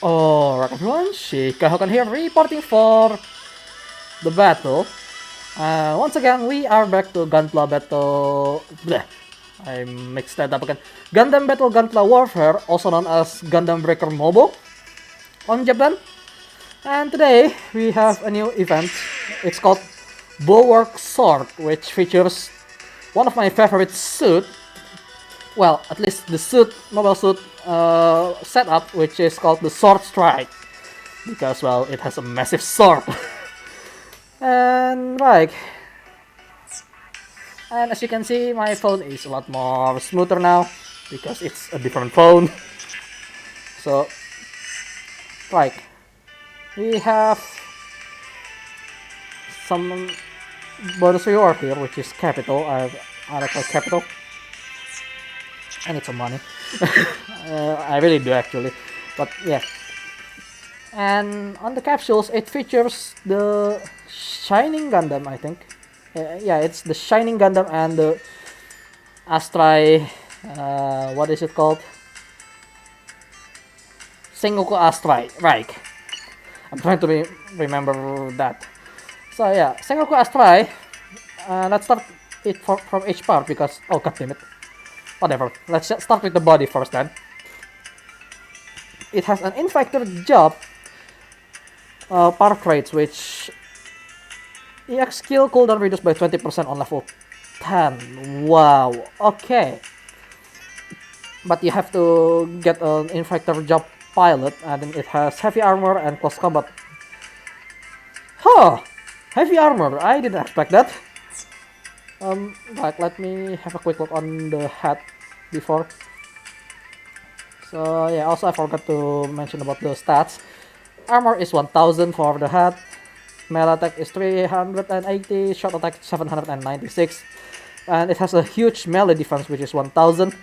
Alright everyone, Shikahokan here reporting for the battle. Once again, we are back to Gunpla Battle... Bleh, I mixed that up again. Gundam Battle Gunpla Warfare, also known as Gundam Breaker Mobile on Japan. And today, we have a new event. It's called Bulwark Sword, which features one of my favorite suit. Well, at least the suit, mobile suit setup, which is called the Sword Strike. Because, well, it has a massive sword. And right, and as you can see, my phone is a lot more smoother now because it's a different phone. So right, we have some bonus reward here, which is capital. I like capital. I need some money. I really do actually, but yeah. And on the capsules, it features the Shining Gundam, I think. Yeah, it's the Shining Gundam and the Astray. What is it called? Sengoku Astray. Right. I'm trying to remember that. So yeah, Sengoku Astray. Let's start it from each part because oh god damn it. Whatever. Let's start with the body first then. It has an infector job. Power traits, which EX skill cooldown reduced by 20% on level 10. Wow, okay. But you have to get an infector job pilot, and it has heavy armor and close combat. Huh, heavy armor, I didn't expect that. Right, let me have a quick look on the hat before. So yeah, also I forgot to mention about the stats. Armor is 1000 for the hat, melee attack is 380, shot attack 796, and it has a huge melee defense which is 1000.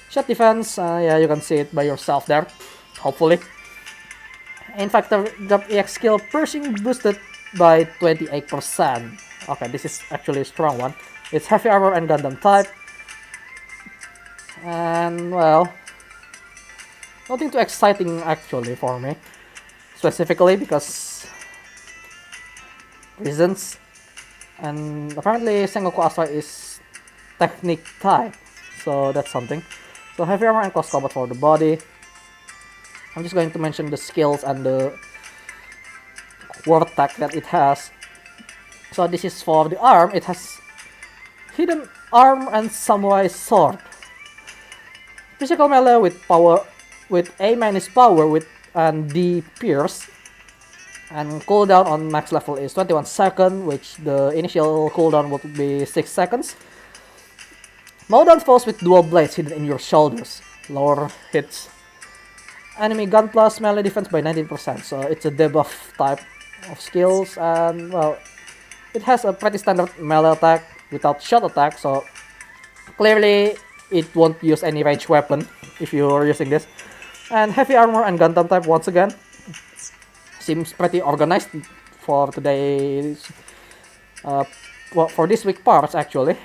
Shot defense, yeah, you can see it by yourself there, hopefully. In fact, the EX skill piercing boosted by 28%. Okay, this is actually a strong one. It's heavy armor and Gundam type. And well, nothing too exciting actually for me. Specifically because reasons, and apparently Sengoku Astray is technique type, so that's something. So heavy armor and close combat for the body. I'm just going to mention the skills and the word tag that it has. So this is for the arm. It has hidden arm and samurai sword. Physical melee with power, with A minus power with and D pierce, and cooldown on max level is 21 seconds, which the initial cooldown would be 6 seconds. Mow down foes with dual blades hidden in your shoulders, lower hits. Enemy gun plus melee defense by 19%, so it's a debuff type of skills, and well, it has a pretty standard melee attack without shot attack, so clearly it won't use any range weapon if you're using this. And heavy armor and Gundam type once again. Seems pretty organized for today's... well, for this week parts actually.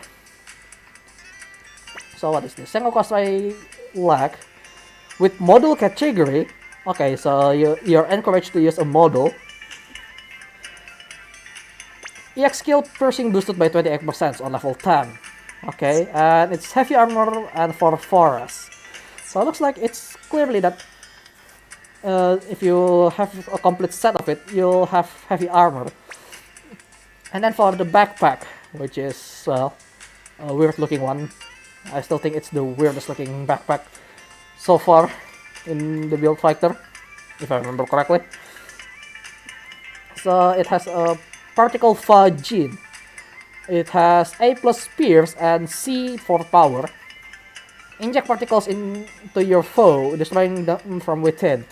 So what is this? Sengoku Astray lag with module category. Okay, so you're encouraged to use a model. EX skill piercing boosted by 28% on level 10. Okay, and it's heavy armor and for forest. So it looks like it's clearly that if you have a complete set of it, you'll have heavy armor. And then for the backpack, which is, well, a weird looking one. I still think it's the weirdest looking backpack so far in the build fighter, if I remember correctly. So it has a particle fudge gene. It has A plus spears and C for power. Inject particles into your foe, destroying them from within.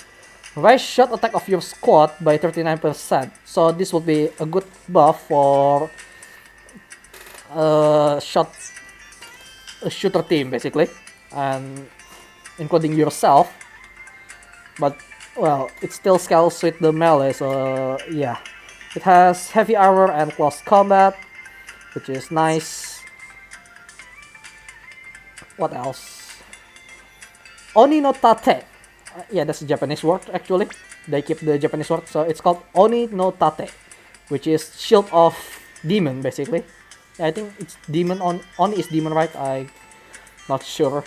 Raise shot attack of your squad by 39%. So this would be a good buff for a shooter team basically, and including yourself. But well, it still scales with the melee, so yeah. It has heavy armor and close combat, which is nice. What else? Oni no Tate. Yeah, that's a Japanese word actually. They keep the Japanese word, so it's called Oni no Tate, which is shield of demon basically. Yeah, I think it's demon on Oni is demon, right? I not sure.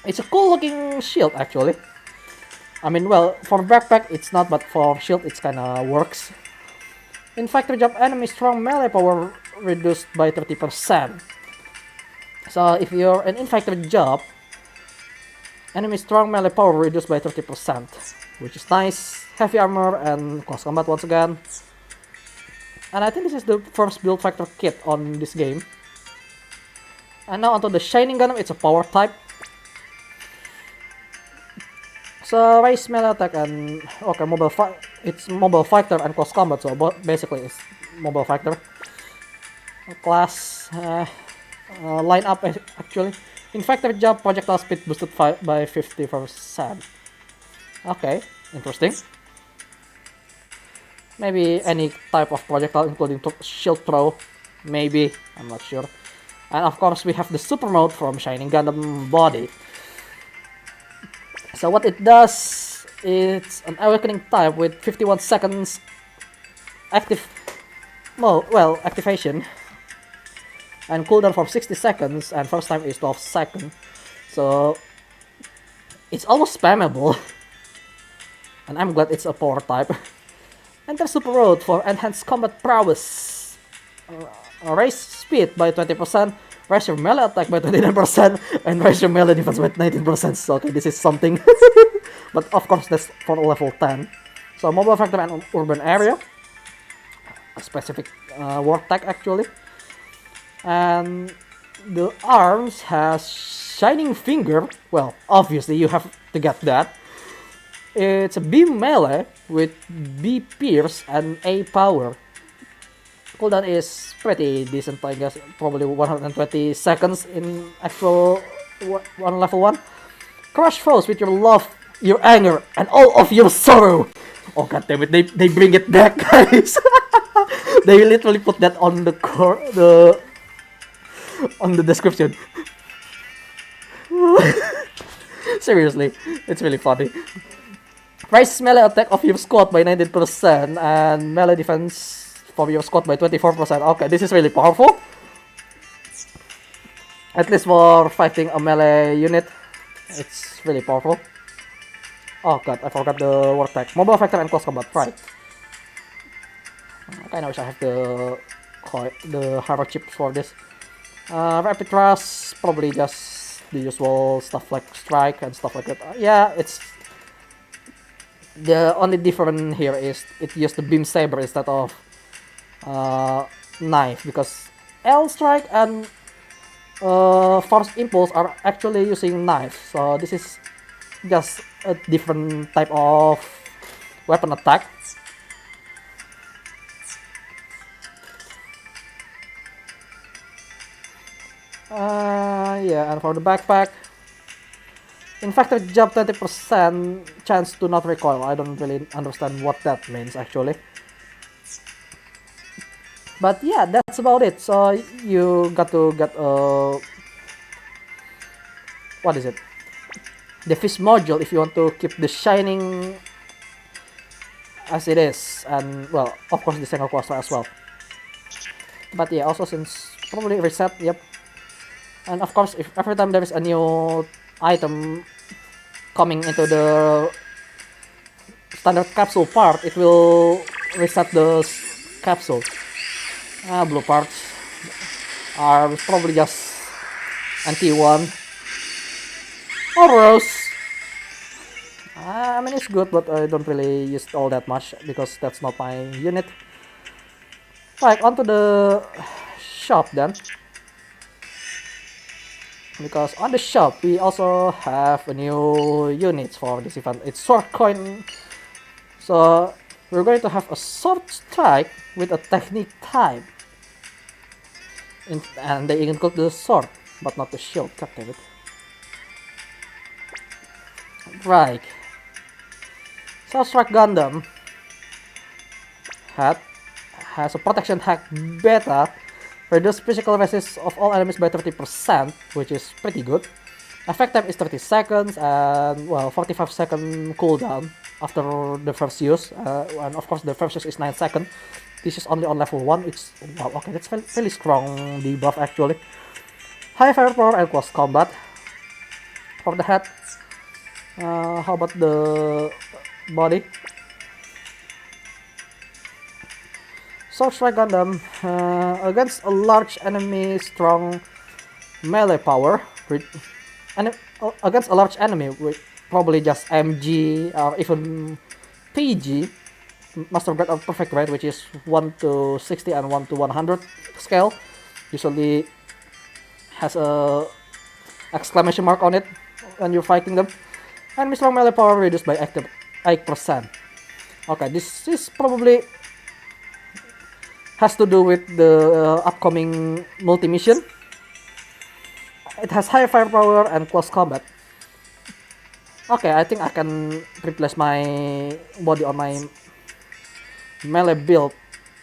It's a cool looking shield actually. I mean, well, for backpack it's not, but for shield it's kinda works. In factory job, enemy strong melee power reduced by 30%. So if you're an infantry job, enemy strong melee power reduced by 30%, which is nice. Heavy armor and close combat once again. And I think this is the first build factor kit on this game. And now onto the Shining Gundam, it's a power type. So raise melee attack and okay, it's mobile fighter and close combat, so basically it's mobile fighter. Class line up actually. Infector job projectile speed boosted by 50%. Okay, interesting. Maybe any type of projectile, including shield throw. Maybe, I'm not sure. And of course, we have the super mode from Shining Gundam Body. So what it does, it's an awakening type with 51 seconds active mode, well, activation. And cooldown for 60 seconds, and first time is 12 seconds. So it's almost spammable. And I'm glad it's a power type. Enter super mode for enhanced combat prowess. Raise speed by 20%, raise your melee attack by 29%, and raise your melee defense by 19%. So okay, this is something. But of course that's for level 10. So mobile factor and urban area. A specific word tag actually. And the arms has shining finger. Well, obviously you have to get that. It's a beam melee with B pierce and A power. Cooldown is pretty decent, I guess. Probably 120 seconds in actual one level 1. Crush foes with your love, your anger, and all of your sorrow. Oh god damn it! They bring it back, guys. They literally put that on the on the description. Seriously, it's really funny. Raise melee attack of your squad by 19% and melee defense for your squad by 24%. Okay, this is really powerful. At least for fighting a melee unit, it's really powerful. Oh god, I forgot the word tag. Mobile factor and close combat, right. I kinda wish I have the hero chip for this. Rapid thrust, probably just the usual stuff like strike and stuff like that. Yeah, it's the only difference here is it used the beam saber instead of knife, because L strike and force impulse are actually using knife. So this is just a different type of weapon attack. Yeah, and for the backpack, infector jump 20% chance to not recoil. I don't really understand what that means actually. But yeah, that's about it. So you got to get what is it? The fish module if you want to keep the shining as it is, and well, of course the Sengoku Astray as well. But yeah, also since probably reset, yep. And of course, if every time there is a new item coming into the standard capsule part, it will reset the capsule. Blue parts are probably just NT1 or rose. I mean, it's good, but I don't really use it all that much because that's not my unit. Right, onto the shop then. Because on the shop we also have a new units for this event. It's sword coin. So we're going to have a sword strike with a technique type. And they include the sword, but not the shield. God damn it. Right. Sword Strike Gundam has a protection hack beta. Reduce physical resist of all enemies by 30%, which is pretty good. Effect time is 30 seconds and, well, 45-second cooldown after the first use. And of course, the first use is 9 seconds. This is only on level 1. It's, wow, okay, that's fairly strong debuff actually. High firepower and close combat for the head. How about the body? Sword Strike Gundam against a large enemy, strong melee power. Against a large enemy with probably just MG or even PG, Master Guard of Perfect Grade, which is 1 to 60 and 1 to 100 scale, usually has a exclamation mark on it when you're fighting them. And strong melee power reduced by 8%. Okay, this is probably has to do with the upcoming multi-mission. It has high firepower and close combat. Okay, I think I can replace my body on my melee build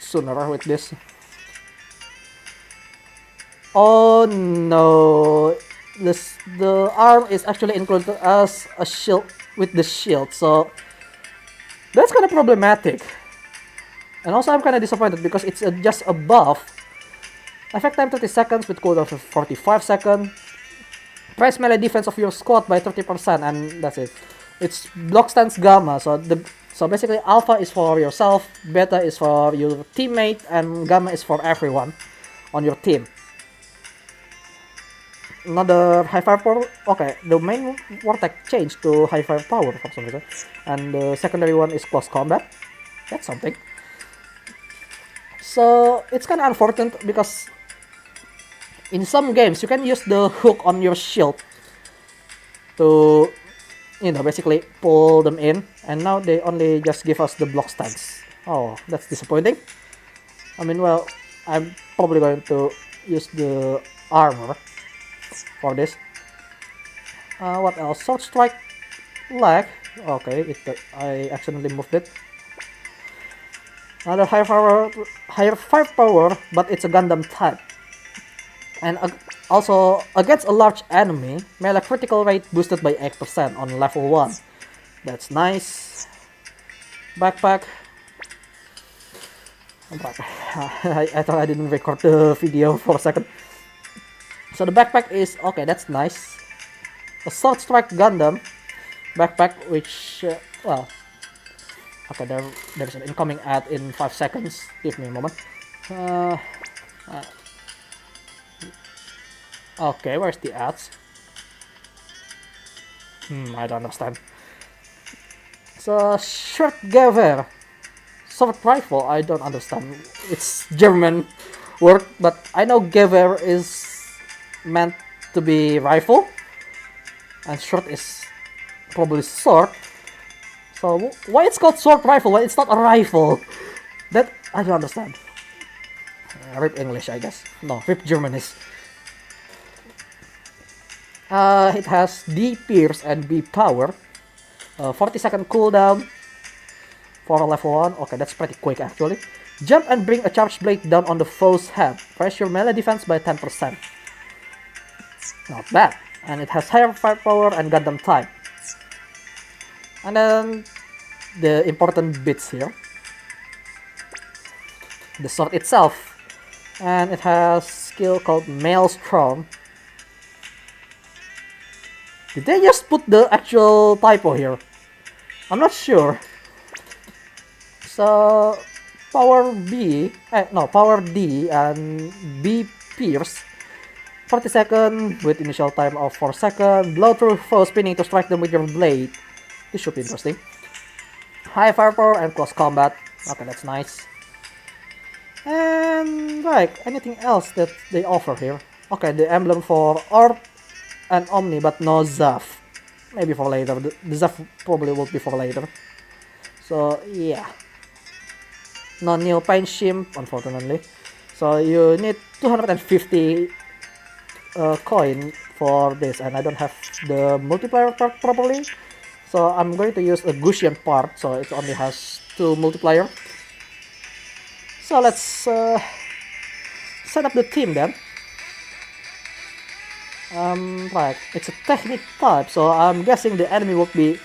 sooner with this. Oh no, the arm is actually included as a shield with the shield, so that's kind of problematic. And also I'm kind of disappointed because it's just a buff. Effect time 30 seconds with cooldown for 45 seconds. Price melee defense of your squad by 30%, and that's it. It's block stance gamma, so basically alpha is for yourself, beta is for your teammate, and gamma is for everyone on your team. Another high firepower. Okay, the main vortex changed to high firepower for some reason, and the secondary one is close combat. That's something. So it's kind of unfortunate because in some games you can use the hook on your shield to, you know, basically pull them in, and now they only just give us the block stance. Oh, that's disappointing. I mean, well, I'm probably going to use the armor for this. What else? Sword Strike lag. Okay, I accidentally moved it. Another higher firepower, but it's a Gundam type. And also, against a large enemy, melee critical rate boosted by 8% on level 1. That's nice. Backpack. I thought I didn't record the video for a second. So the backpack is, okay, that's nice. A Sword Strike Gundam backpack, which, well, okay, there's an incoming ad in 5 seconds. Give me a moment. Okay, where's the ads? I don't understand. So, short Gewehr. Sword rifle, I don't understand. It's German word, but I know Gewehr is meant to be rifle, and short is probably sword. So why it's called sword rifle? Why it's not a rifle? That I don't understand. Rip English, I guess. No, rip Germanese. It has D pierce and B power. 40-second cooldown for level 1. Okay, that's pretty quick actually. Jump and bring a charged blade down on the foe's head. Press your melee defense by 10%. Not bad. And it has higher firepower and Gundam type. And then the important bits here. The sword itself. And it has skill called Maelstrom. Did they just put the actual typo here? I'm not sure. So power power D and B pierce. 40 seconds with initial time of 4 seconds. Blow through foe spinning to strike them with your blade. This should be interesting. High firepower and close combat. Okay, that's nice. And right, anything else that they offer here? Okay, the emblem for Orb and Omni, but no Zaf. Maybe for later. The Zaf probably will be for later. So yeah. No new Pain Shimp, unfortunately. So you need 250 coin for this, and I don't have the multiplier part properly. So I'm going to use a Gaussian part, so it only has 2 multiplier. So let's set up the team then. Right, it's a technique type, so I'm guessing the enemy would be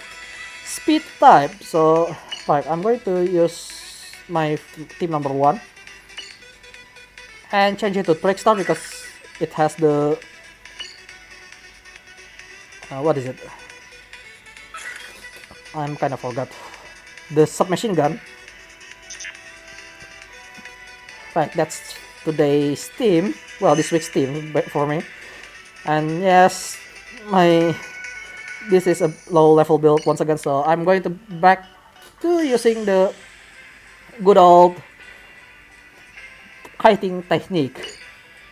speed type. So, right, I'm going to use my team number 1 and change it to Trickstar because it has the what is it? I'm kind of forgot. The submachine gun. Right, that's today's team. Well, this week's team for me. And yes, this is a low level build once again, so I'm going to back to using the good old kiting technique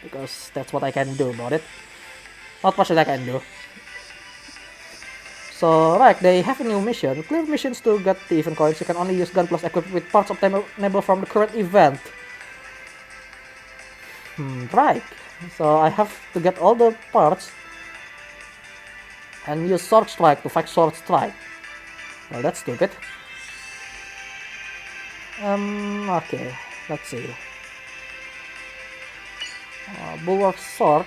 because that's what I can do about it. Not much that I can do. So right, they have a new mission. Clear missions to get the event coins. You can only use Gunpla equipped with parts obtainable from the current event. Right. So I have to get all the parts and use Sword Strike to fight Sword Strike. Well, that's stupid. Okay. Let's see. Bulwark Sword.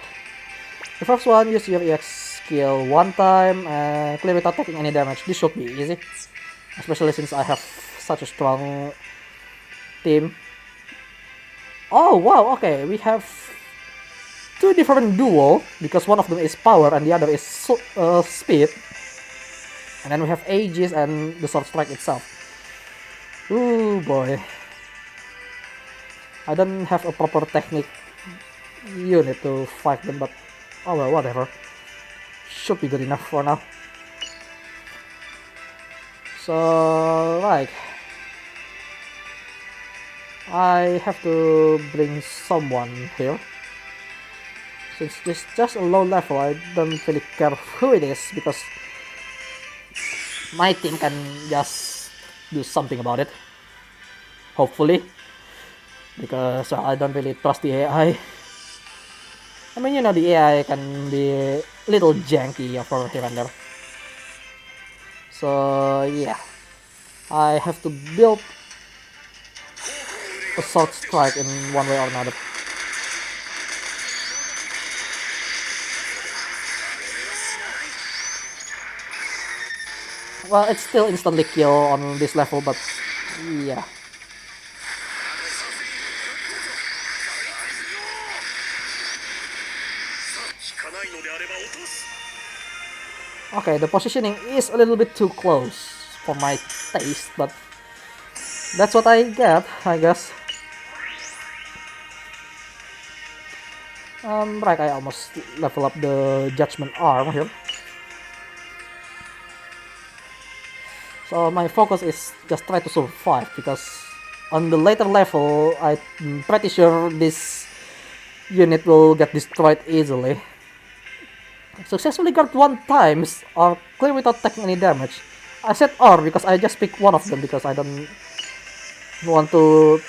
The first one, use your EX skill one time and clear without taking any damage. This should be easy, especially since I have such a strong team. Oh wow, okay, we have two different duo because one of them is power and the other is speed. And then we have Aegis and the Sword Strike itself. Ooh boy. I don't have a proper technique unit to fight them, but oh well, whatever. Should be good enough for now. So, right. I have to bring someone here. Since this is just a low level, I don't really care who it is because my team can just do something about it. Hopefully. Because I don't really trust the AI. I mean, you know, the AI can be a little janky for here and there. So, yeah. I have to build a Sword Strike in one way or another. Well, it's still instantly kill on this level, but yeah. Okay, the positioning is a little bit too close for my taste, but that's what I get, I guess. Right, I almost level up the Judgment Arm here. So my focus is just try to survive because on the later level, I'm pretty sure this unit will get destroyed easily. Successfully guard one times or clear without taking any damage. I said or because I just picked one of them because I don't want to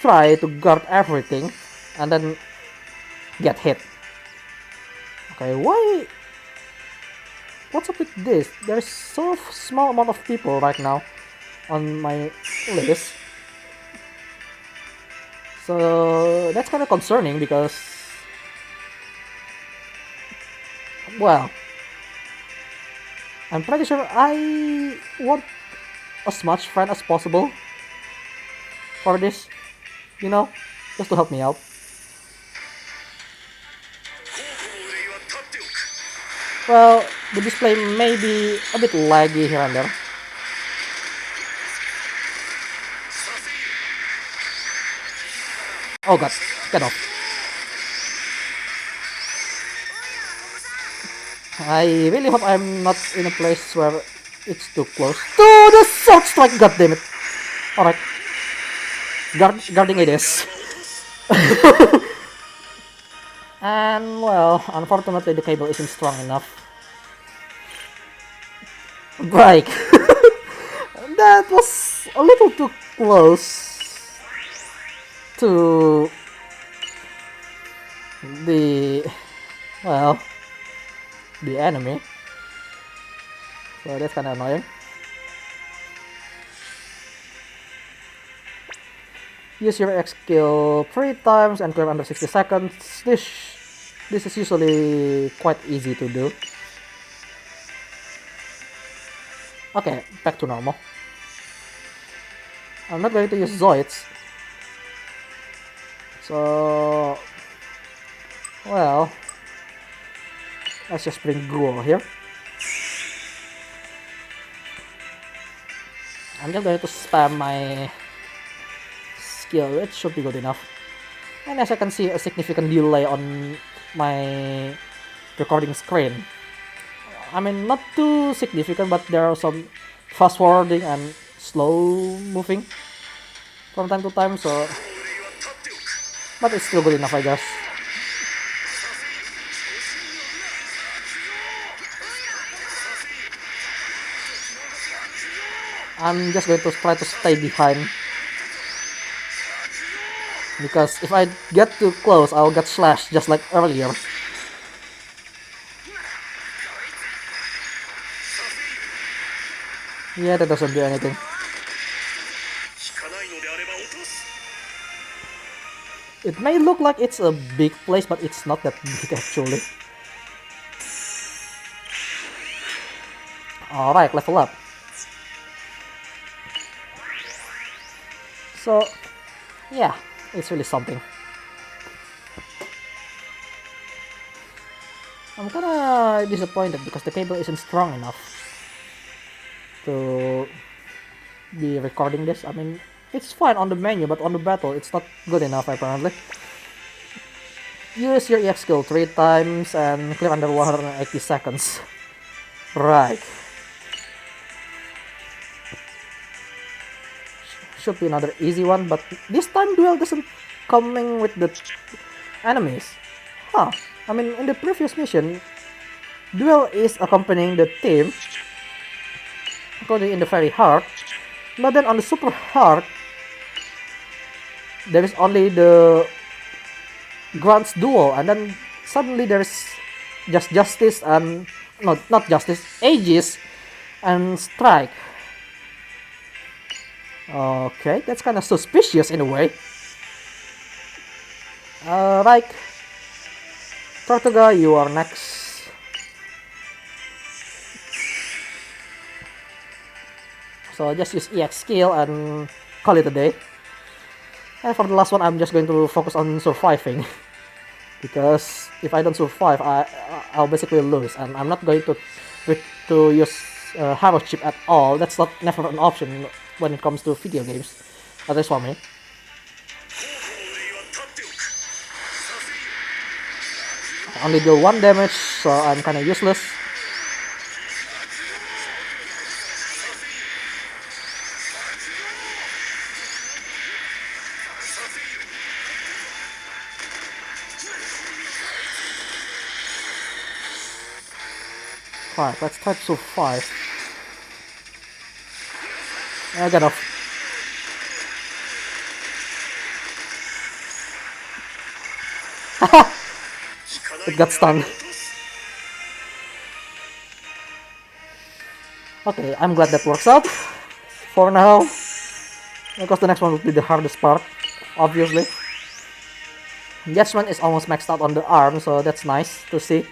try to guard everything and then get hit. Okay, why? What's up with this? There's so small amount of people right now on my list. So that's kind of concerning because, well, I'm pretty sure I want as much friend as possible for this, you know, just to help me out. Well, the display may be a bit laggy here and there. Oh god, get off. I really hope I'm not in a place where it's too close to the Sword Strike, goddammit. Alright. Guarding it is. And well, unfortunately the cable isn't strong enough. Break. That was a little too close to the, well, the enemy. So that's kind of annoying. Use your X skill 3 times and clear under 60 seconds. This this is usually quite easy to do. Okay, back to normal. I'm not going to use Zoids. So, well, let's just bring Ghoul here. I'm just going to spam my skill. It should be good enough. And as I can see, a significant delay on my recording screen. I mean, not too significant, but there are some fast forwarding and slow moving from time to time, so but it's still good enough, I guess. I'm just going to try to stay behind, because if I get too close, I'll get slashed just like earlier. Yeah, that doesn't do anything. It may look like it's a big place, but it's not that big actually. Alright, level up. So, yeah, it's really something. I'm kinda disappointed because the cable isn't strong enough to be recording this. I mean, it's fine on the menu, but on the battle, it's not good enough apparently. Use your EX skill 3 times and clear under 180 seconds. Right. Should be another easy one, but this time duel doesn't coming with the enemies. Huh. I mean, in the previous mission, duel is accompanying the team, including in the very hard. But then on the super hard, there is only the grants duel, and then suddenly there's just justice and not justice, Aegis and strike. Okay, that's kind of suspicious in a way. Right, Tortuga, you are next. So just use EX skill and call it a day. And for the last one, I'm just going to focus on surviving. Because if I don't survive, I'll basically lose, and I'm not going to use hero chip at all. That's never an option when it comes to video games, at least for me. I only deal 1 damage, so I'm kinda useless. Alright, let's try to survive. I got off. It got stung. Okay, I'm glad that works out for now, because the next one will be the hardest part, obviously. Judgment is almost maxed out on the arm, so that's nice to see.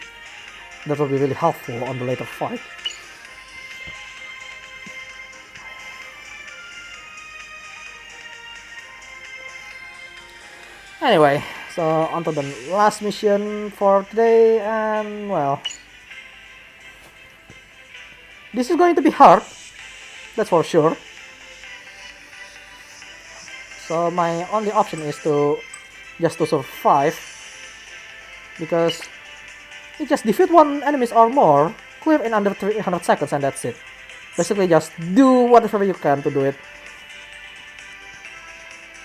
That will be really helpful on the later fight. Anyway, so on to the last mission for today, and well, this is going to be hard, that's for sure. So my only option is just to survive, because you just defeat 1 enemies or more, clear in under 300 seconds, and that's it. Basically just do whatever you can to do it.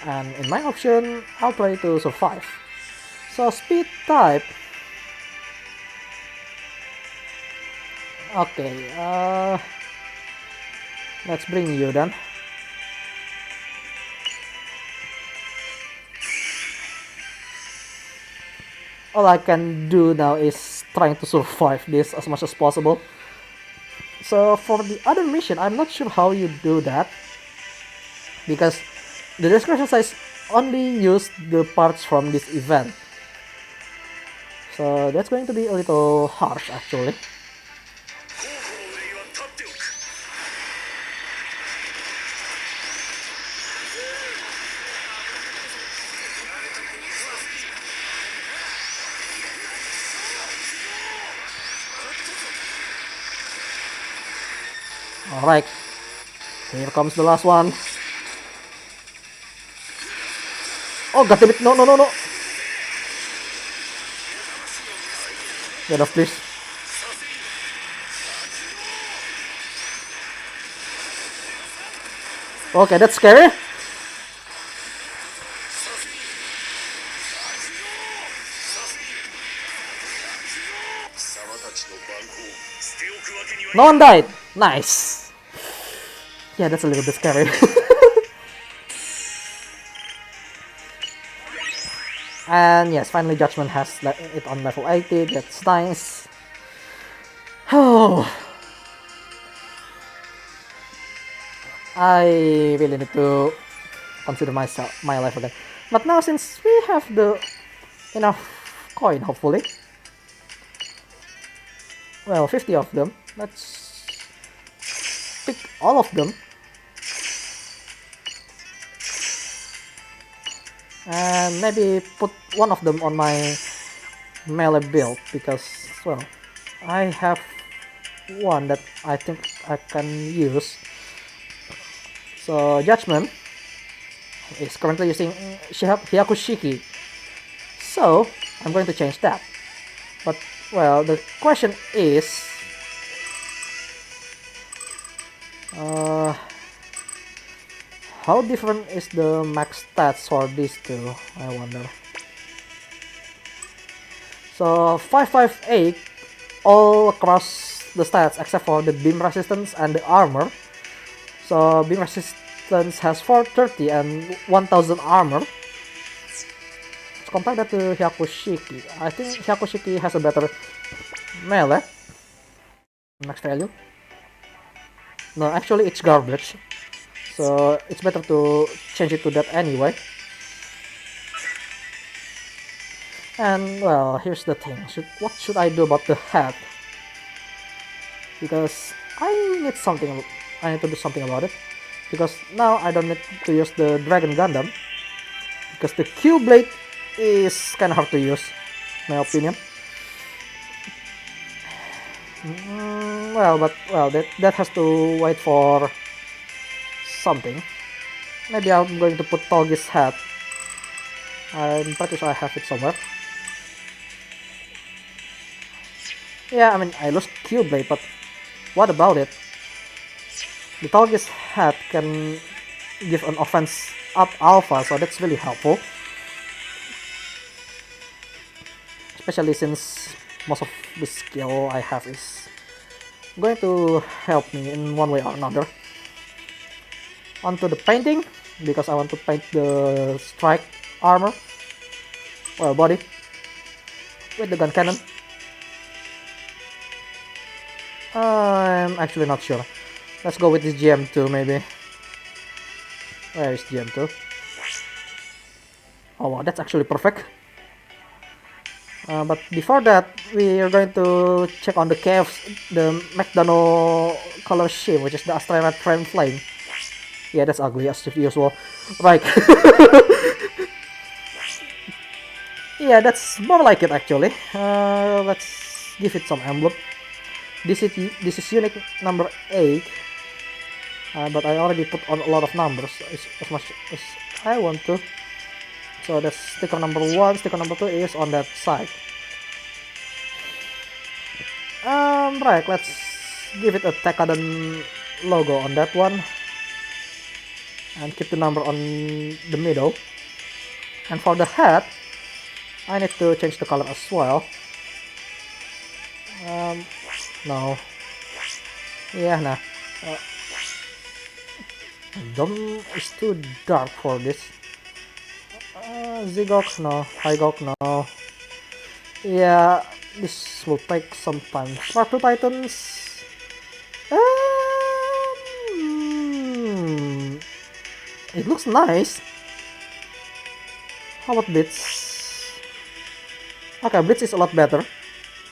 And in my option, I'll try to survive. So speed type. Okay, let's bring you then. All I can do now is trying to survive this as much as possible. So for the other mission, I'm not sure how you do that, because the description says only use the parts from this event. So that's going to be a little harsh actually. Alright, here comes the last one. Oh, god damn it, no, no, no, no. Get off, please. Okay, that's scary. No one died. Nice. Yeah, that's a little bit scary. And yes, finally Judgment has it on level 80. That's nice. Oh, I really need to consider my life again. But now since we have the enough coin, hopefully, well, 50 of them. Let's pick all of them. And maybe put one of them on my melee build because, well, I have one that I think I can use. So Judgment is currently using Hyakushiki, so I'm going to change that. But well, the question is, how different is the max stats for these two? I wonder. So 558 all across the stats except for the beam resistance and the armor. So beam resistance has 430 and 1000 armor. Let's compare that to Hyakushiki. I think Hyakushiki has a better melee max value. No, actually it's garbage. So it's better to change it to that anyway. And well, here's the thing. What should I do about the head? Because I need to do something about it. Because now I don't need to use the Dragon Gundam. Because the Q blade is kind of hard to use, in my opinion. Well, that has to wait for something. Maybe I'm going to put Togi's hat. I'm pretty sure I have it somewhere. Yeah, I mean, I lost Q-Blade, but what about it? The Togi's hat can give an offense up alpha, so that's really helpful. Especially since most of the skill I have is going to help me in one way or another. Onto the painting, because I want to paint the strike armor, or body, with the gun cannon. I'm actually not sure. Let's go with this GM2 maybe. Where is GM2? Oh wow, that's actually perfect. But before that, we are going to check on the caves, the McDonough color scheme, which is the Astray Red Frame Flame. Yeah, that's ugly as usual. Right. Yeah, that's more like it actually. Let's give it some emblem. This is unique number 8. But I already put on a lot of numbers as much as I want to. So that's sticker number 1, sticker number 2 is on that side. Right, let's give it a Tekadan logo on that one. And keep the number on the middle. And for the hat, I need to change the color as well. No. Yeah, nah. Dome is too dark for this. Zigok, no. Hygok, no. Yeah, this will take some time. Spark 2 Titans. It looks nice. How about bits? Okay, Blitz is a lot better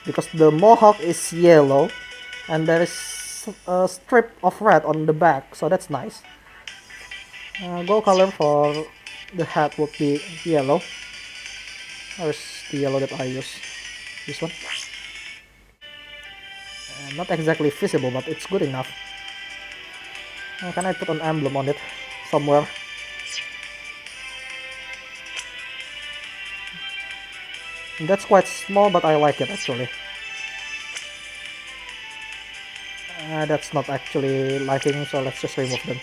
because the mohawk is yellow and there is a strip of red on the back, so that's nice. Gold color for the hat would be yellow. Where's the yellow that I use? This one. Not exactly visible, but it's good enough. Can I put an emblem on it somewhere? That's quite small, but I like it actually. That's not actually liking, so let's just remove them.